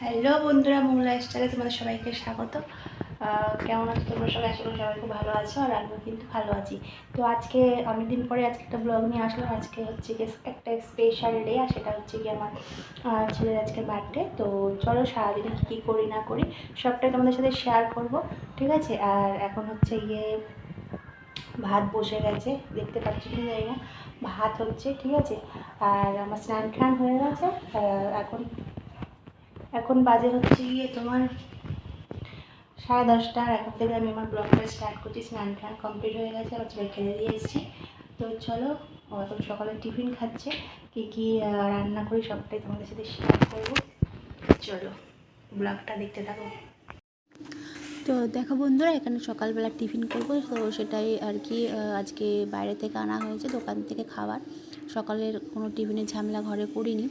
Hello বন্ধুরা, মোম লাইফস্টাইলে তোমাদের সবাইকে স্বাগত। কেমন আছো তোমরা সবাই? আশা করি সবাই খুব ভালো আছো, আর আমিও কিন্তু ভালো আছি। তো আজকে অনেকদিন পরে আজকে একটা ব্লগ নিয়ে আসলাম। আজকে হচ্ছে কি একটা স্পেশাল ডে, আর সেটা হচ্ছে কি আমার ছেলের আজকে বার্থডে। তো চলো সারাদিনে কী কী করি না করি সবটাই তোমাদের সাথে শেয়ার করব, ঠিক আছে? আর এখন হচ্ছে গিয়ে ভাত বসে গেছে, দেখতে পাচ্ছি কি জানি না, ভাত হচ্ছে, ঠিক আছে। আর আমার স্নান টান হয়ে গেছে। এখন এখন বাজে হচ্ছে গিয়ে তোমার 10:30। আর এখন থেকে আমি আমার ব্লগটা স্টার্ট করছি। স্নান টান কমপ্লিট হয়ে গেছে, আমার ছেলে খেলে দিয়ে এসেছি। তো চলো, এখন সকালে টিফিন খাচ্ছে, কী কী রান্না করি সবটাই তোমাদের সাথে শেয়ার করবো। চলো ব্লগটা দেখতে থাকো। তো দেখো বন্ধুরা, এখানে সকালবেলা টিফিন করবো, তো সেটাই আর কি। আজকে বাইরে থেকে আনা হয়েছে, দোকান থেকে খাবার। সকালের কোনো টিফিনের ঝামেলা ঘরে করিনি।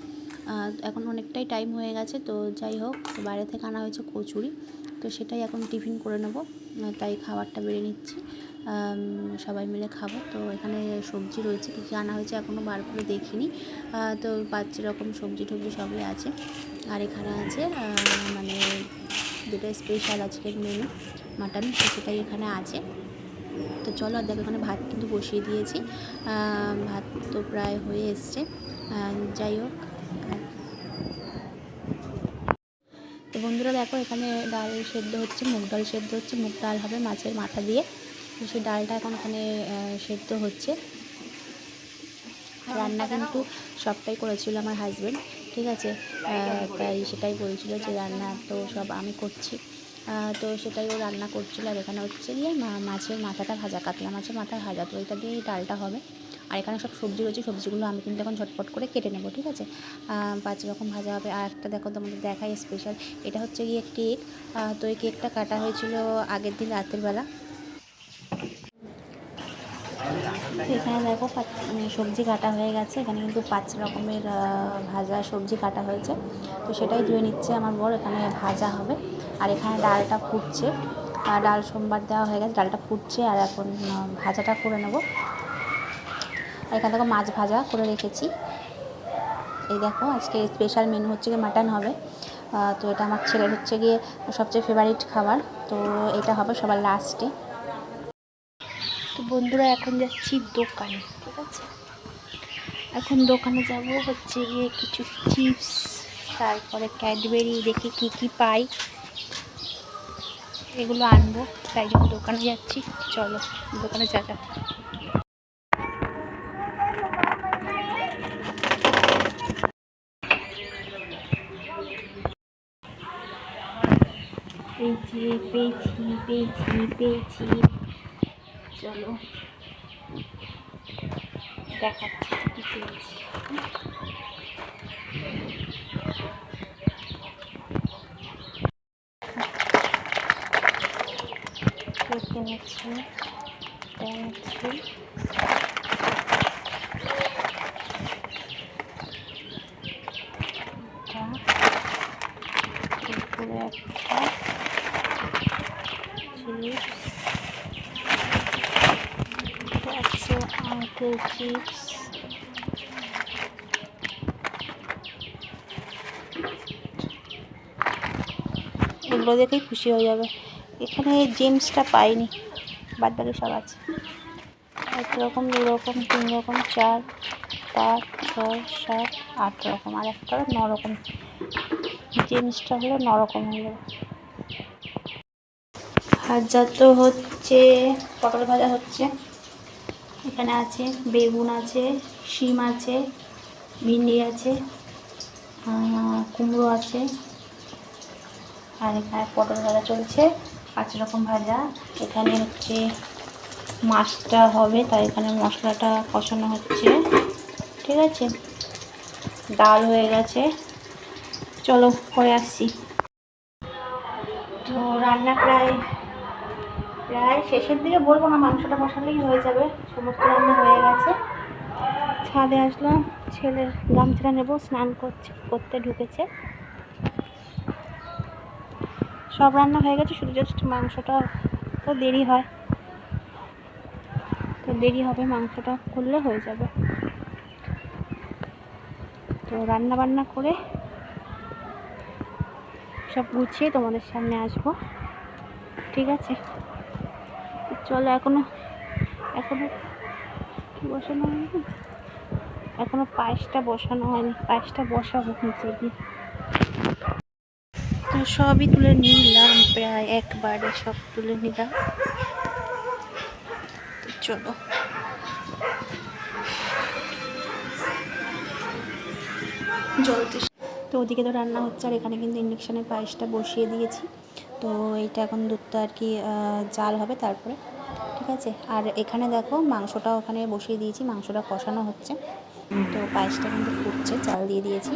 এখন অনেকটাই টাইম হয়ে গেছে, তো যাই হোক, বাইরে থেকে আনা হয়েছে কচুরি, তো সেটাই এখন টিফিন করে নেবো। তাই খাবারটা বেড়ে নিচ্ছি, সবাই মিলে খাবো। তো এখানে সবজি রয়েছে, কী কী আনা হয়েছে এখনও বার করে দেখিনি। তো 5 রকম সবজি টবজি সবই আছে। আর এখানে আছে মানে যেটা স্পেশাল আজকের মেনু মাটন, সেটাই এখানে আছে। তো চলো, আর দেখো এখানে ভাত কিন্তু বসিয়ে দিয়েছি, ভাত তো প্রায় হয়ে এসছে। যাই হোক, তো বন্ধুরা দেখো, এখানে ডাল সেদ্ধ হচ্ছে, মুগ ডাল সেদ্ধ হচ্ছে। মুগ ডাল হবে মাছের মাথা দিয়ে, তো সেই ডালটা এখন ওখানে সেদ্ধ হচ্ছে। রান্না কিন্তু সবটাই করেছিল আমার হাজব্যান্ড, ঠিক আছে। তাই সেটাই বলছিল যে রান্না তো সব আমি করছি। তো সেটাই ও রান্না করছিল। আর এখানে হচ্ছে গিয়ে মাছের মাথাটা ভাজা, কাতলা মাছের মাথা ভাজা, তো এটা দিয়েই ডালটা হবে। আর এখানে সব সবজি রয়েছে, সবজিগুলো আমি কিন্তু এখন ঝটপট করে কেটে নেব, ঠিক আছে। 5 রকম ভাজা হবে। আর একটা দেখো তোমাদের দেখাই স্পেশাল, এটা হচ্ছে গিয়ে কেক। তো এই কেকটা কাটা হয়েছিল আগের দিন রাতের বেলা। এখানে দেখো সবজি কাটা হয়ে গেছে, এখানে কিন্তু 5 রকমের ভাজা সবজি কাটা হয়েছে, তো সেটাই ধুয়ে নিচ্ছে আমার বর। এখানে ভাজা হবে, আর এখানে ডালটা ফুটছে। ডাল সোমবার দেওয়া হয়ে গেছে, ডালটা ফুটছে, আর এখন ভাজাটা করে নেব। আর এখানে দেখো মাছ ভাজা করে রেখেছি। এই দেখো, আজকে স্পেশাল মেনু হচ্ছে গিয়ে মাটন হবে। তো এটা আমার ছেলের হচ্ছে গিয়ে সবচেয়ে ফেভারিট খাবার, তো এটা হবে সবার লাস্টে। তো বন্ধুরা, এখন যাচ্ছি দোকানে, ঠিক আছে। এখন দোকানে যাব হচ্ছে গিয়ে কিছু চিপস, তারপরে ক্যাডবেরি, দেখি কি কি পাই, এগুলো আনবো। তাই জন্য দোকানে যাচ্ছি। চলো দোকানে যা যা। পেয়েছি পেয়েছি পেয়েছি পেয়েছি, চলো দেখাচ্ছি কি পেয়েছি। কিনেছি, কিনেছি উপরে একটা চিপস আছে, আঙ্কেল চিপস। এগুলো দেখেই খুশি হয়ে যাবে। এখানে জেমসটা পাইনি, বাদ বাকি সব আছে। 1 রকম, 2 রকম, 3 রকম, 4, 5, 6, 7, 8 রকম, আর একটা 9 রকম। জেমসটা হলো 9 রকম হয়ে যাবে। ভাজা তো হচ্ছে, পটল ভাজা হচ্ছে। এখানে আছে বেগুন আছে, শিম আছে, ভিন্ডি আছে, কুমড়ো আছে, আর এখানে পটল ভাজা চলছে। 5 রকম ভাজা। এখানে হচ্ছে মাছটা হবে, তাই এখানে মশলাটা কষানো হচ্ছে, ঠিক আছে। ডাল হয়ে গেছে, চলো পরে আসছি। তো রান্না প্রায় প্রায় শেষের দিকে বলবো না, মাংসটা বসালেই হয়ে যাবে। সমস্ত রান্না হয়ে গেছে। ছাদে আসলাম, ছেলের গামছাটা নেবো, স্নান করতে ঢুকেছে। সব রান্না হয়ে গেছে, শুধু জাস্ট মাংসটা তো দেরি হয়, তো দেরি হবে, মাংসটা করলে হয়ে যাবে। তো রান্না বান্না করে সব গুছিয়ে তোমাদের সামনে আসবো, ঠিক আছে? চলো, এখনো কি বসানো হয়নি, এখনো পায়েসটা বসানো হয়নি, পায়েসটা বসাবো নিচে দিয়ে। তো সবই তুলে নিলাম, প্রায় একবারে সব তুলে নিলাম। তো চলো, জলদি। তো ওদিকে তো রান্না হচ্ছে, আর এখানে কিন্তু ইন্ডাকশানে পায়েসটা বসিয়ে দিয়েছি। তো এইটা এখন দুধটা আর কি জাল হবে তারপরে, ঠিক আছে? আর এখানে দেখো মাংসটা ওখানে বসিয়ে দিয়েছি, মাংসটা কষানো হচ্ছে। তো পায়েসটা কিন্তু ফুটছে, চাল দিয়ে দিয়েছি।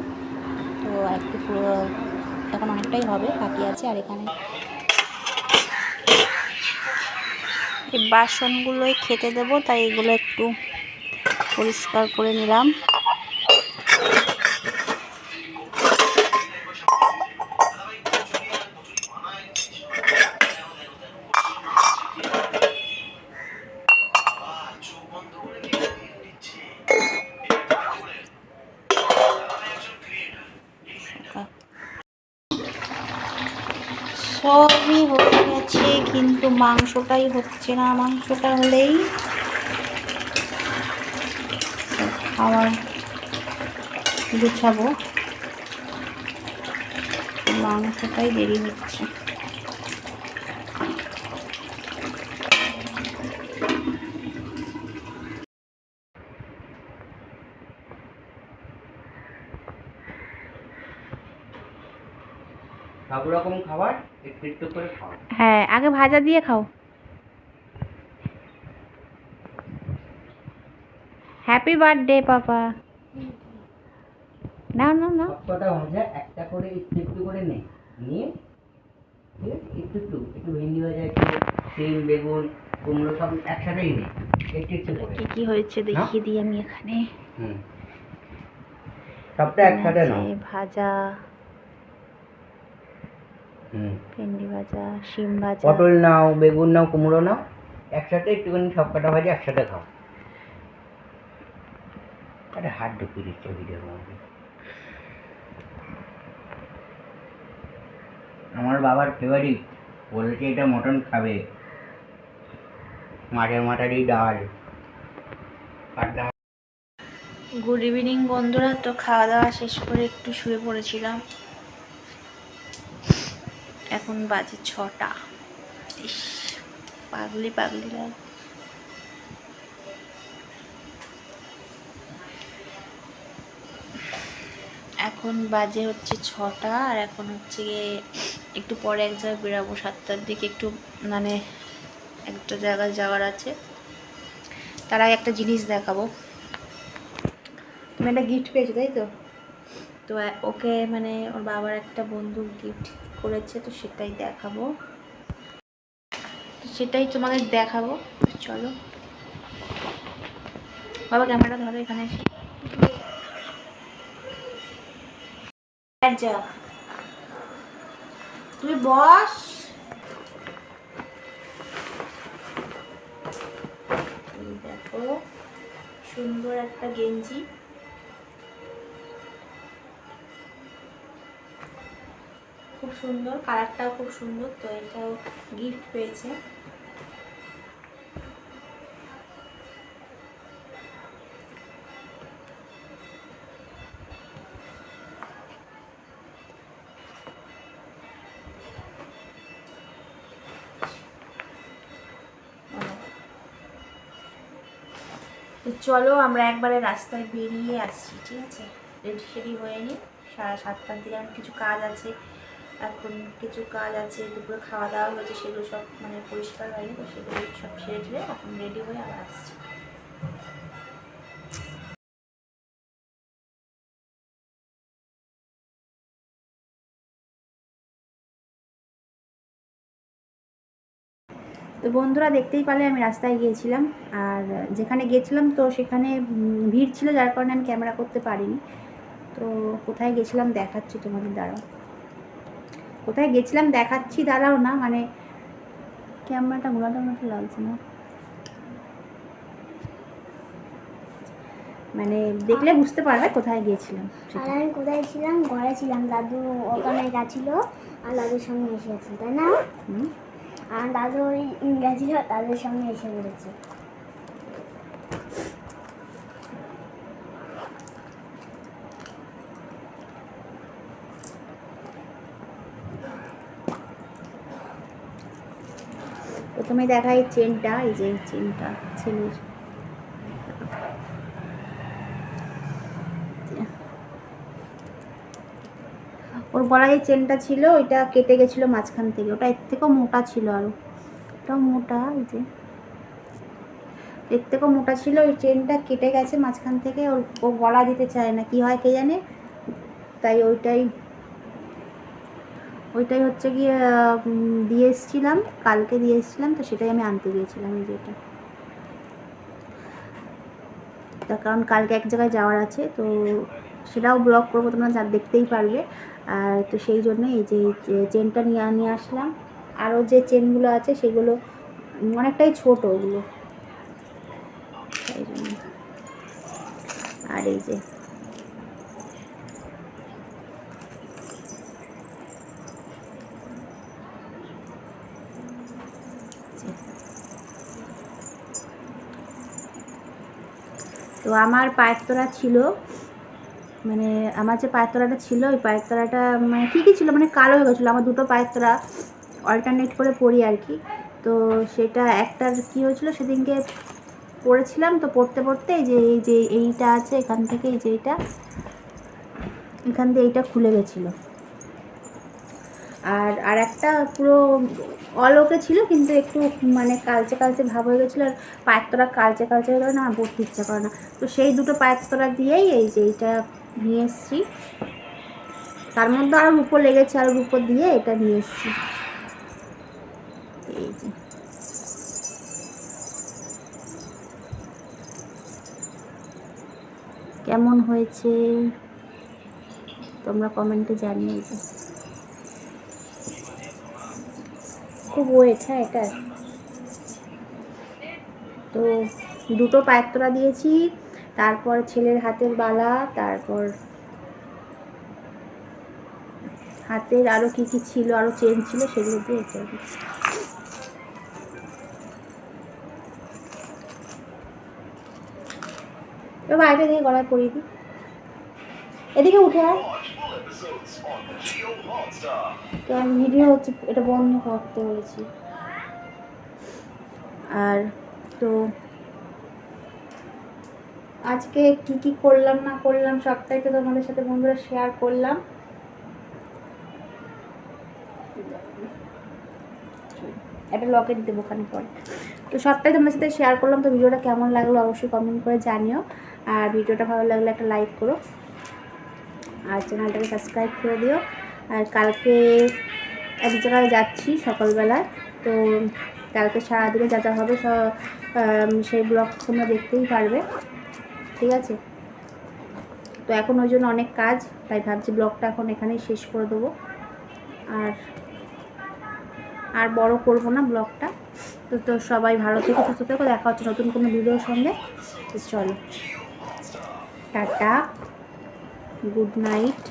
তো একটু এখন অনেকটাই হবে, বাকি আছে। আর এখানে এই বাসনগুলোই খেতে দেবো, তাই এগুলো একটু পরিষ্কার করে নিলাম। সবই হয়ে গেছে, কিন্তু মাংসটাই হচ্ছে না। মাংসটা হলেই খাবার গুছাবো, মাংসটাই দেরি হচ্ছে। সব রকম খাবার একটু একটু করে খাও। হ্যাঁ, আগে ভাজা দিয়ে খাও। হ্যাপি বার্থডে পাপা। না না না, সবকটা ভাজা একটা করে একটু একটু করে নিয়ে ঠিক আছে, একটু একটু একটু ভেন্ডি ভাজা, একটু সিম, বেগুন, কুমড়ো সব একসাথেই নে, একটু একটু করে। কি কি হয়েছে দেখিয়ে দিই আমি এখানে। সবটা একসাথে নাও। ভাজা, ভেন্ডি ভাজা, শিম ভাজা, পটল নাও, বেগুন নাও, কুমড়ো নাও, একসাথে একটুখানি সবকটা ভাজা একসাথে খাও। আরে হাত ঢুকিয়ে দিচ্ছে ভিডিওর মধ্যে। আমার বাবার ফেভারিট, বলেছে এটা মটন খাবে, মাছের মাথারি ডাল। গুড ইভিনিং বন্ধুরা। তো খাওয়া দাওয়া শেষ করে একটু শুয়ে পড়েছিলাম, এখন বাজে 6টা। ইস, পাগলি পাগলি লাগে। এখন বাজে হচ্ছে 6টা, আর এখন হচ্ছে গিয়ে একটু পরে এক জায়গায় বেরাবো, 7টার দিকে একটু মানে একটা জায়গায় যাওয়ার আছে। তার আগে একটা জিনিস দেখাবো। তুমি একটা গিফট পেয়েছো তাই তো? তো ওকে মানে ওর বাবার একটা বন্ধু গিফট করেছে, তো সেটাই দেখাবো, সেটাই তোমাদের দেখাবো। চলো বাবা, ক্যামেরা ধরো এখানে। যা, তুই বস। দেখো, সুন্দর একটা গেঞ্জি, খুব সুন্দর, কালারটাও খুব সুন্দর। তো এটাও গিফট পেয়েছে। তো চলো আমরা একবারে রাস্তায় বেরিয়ে আসছি, ঠিক আছে? রেডি সেডি হয়ে নিই, 7:30 দিকে আমার কিছু কাজ আছে, এখন কিছু কাজ আছে, দুপুরে খাওয়া দাওয়া হয়েছে, সেগুলো সব মানে পরিষ্কার হয়নি, তো সেগুলো সব সেরে টেরে এখন রেডি হয়ে আবার আসছি। তো বন্ধুরা, দেখতেই পারলে আমি রাস্তায় গিয়েছিলাম, আর যেখানে গিয়েছিলাম তো সেখানে ভিড় ছিল, যার কারণে আমি ক্যামেরা করতে পারিনি। তো কোথায় গেছিলাম দেখাচ্ছি তোমাদের, দাঁড়াও। কোথায় গেছিলাম দেখাচ্ছি, দাঁড়াও না, মানে ক্যামেরাটা ঘোরানোর মতো লাগছে না। মানে দেখলে বুঝতে পারবে কোথায় গিয়েছিলাম। আর আমি কোথায় ছিলাম? ঘরে ছিলাম, দাদু ওখানে গেছিল আর দাদুর সঙ্গে এসে গেছিল, তাই না? আর দাদু ওই গেছিল, দাদুর সঙ্গে এসে পড়েছে। প্রথমে দেখা এই চেনটা, এই যে চেনটা ছেলের, ওর গলায় যে চেনটা ছিল ওইটা কেটে গেছিলো মাঝখান থেকে, ওটা এর থেকেও মোটা ছিল, আরও ওটাও মোটা, এই যে এর থেকেও মোটা ছিল, ওই চেনটা কেটে গেছে মাঝখান থেকে, ও গলা দিতে চায় না, কি হয় কে জানে, তাই ওইটাই হচ্ছে গিয়ে দিয়ে এসেছিলাম, কালকে দিয়ে এসেছিলাম, তো সেটাই আমি আনতে গিয়েছিলাম, এই যে এটা। তার কারণ কালকে এক জায়গায় যাওয়ার আছে, তো সেটাও ব্লগ করবো, তোমরা যা দেখতেই পারবে। আর তো সেই জন্য এই যে চেনটা নিয়ে আসলাম। আরও যে চেনগুলো আছে সেগুলো অনেকটাই ছোট ওগুলো, সেই জন্য। আর এই যে তো আমার পায়ের তোড়া ছিল, মানে আমার যে পায়ের তোড়াটা ছিল, ওই পায়ের তোড়াটা মানে ঠিকই ছিল, মানে কালো হয়ে গেছিলো। আমার দুটো পায়ের তোড়া অল্টারনেট করে পরি আর কি, তো সেটা একটার কী হয়েছিল, সেদিনকে পরেছিলাম, তো পরতে এই যে এইটা আছে এখান থেকে, এই যে এখান দিয়ে এইটা খুলে গেছিলো, আর একটা পুরো অলওকে ছিল, কিন্তু একটু মানে কালচে ভাব হয়ে গেছিলো, আর পায়ের তোড়া কালচে হয়ে গেলে না পরতে ইচ্ছা করে না, তো সেই দুটো পায়ের তোড়া দিয়েই এই যে এইটা নিয়ে এসেছি। তার মধ্যে আরও রূপো লেগেছে, আর রূপো দিয়ে এটা নিয়ে এসেছি, এই যে। কেমন হয়েছে তোমরা কমেন্টে জানিয়ে। যে খুব ওয়েট, হ্যাঁ এটা। তো দুটো পায়ের তোড়া দিয়েছি, তারপর ছেলের হাতের বালা, তারপর হাতের আরও কী ছিল, আরও চেন ছিল, সেগুলো দিয়ে এটা দিচ্ছি। এবার আরেকটা দিয়ে গলায় পরিয়ে দিই, এদিকে উঠে আয়, তো আমি ভিডিও হচ্ছে এটা বন্ধ করতে বলেছি। আর তো আজকে কি করলাম না করলাম সবটাই তো তোমাদের সাথে বন্ধুরা শেয়ার করলাম। একটা লকেট দেবো ওখানে পরে, তো সবটাই তোমাদের সাথে শেয়ার করলাম। তো ভিডিওটা কেমন লাগলো অবশ্যই কমেন্ট করে জানিও, আর ভিডিওটা ভালো লাগলে একটা লাইক করো, আর চ্যানেলটাকে সাবস্ক্রাইব করে দিও। আর কালকে এক জায়গায় যাচ্ছি সকালবেলায়, তো কালকে সারাদিনে যা হবে সেই ব্লগ তোমরা দেখতেই পারবে, ঠিক আছে? তো এখন ওই জন্য অনেক কাজ, তাই ভাবছি ব্লগটা এখন এখানেই শেষ করে দেবো, আর বড় করব না ব্লগটা। তো সবাই ভালো থেকো, সুস্থ থেকো, দেখা হচ্ছে নতুন কোনো ভিডিওর সঙ্গে। তো চলো, টাটা, গুড নাইট।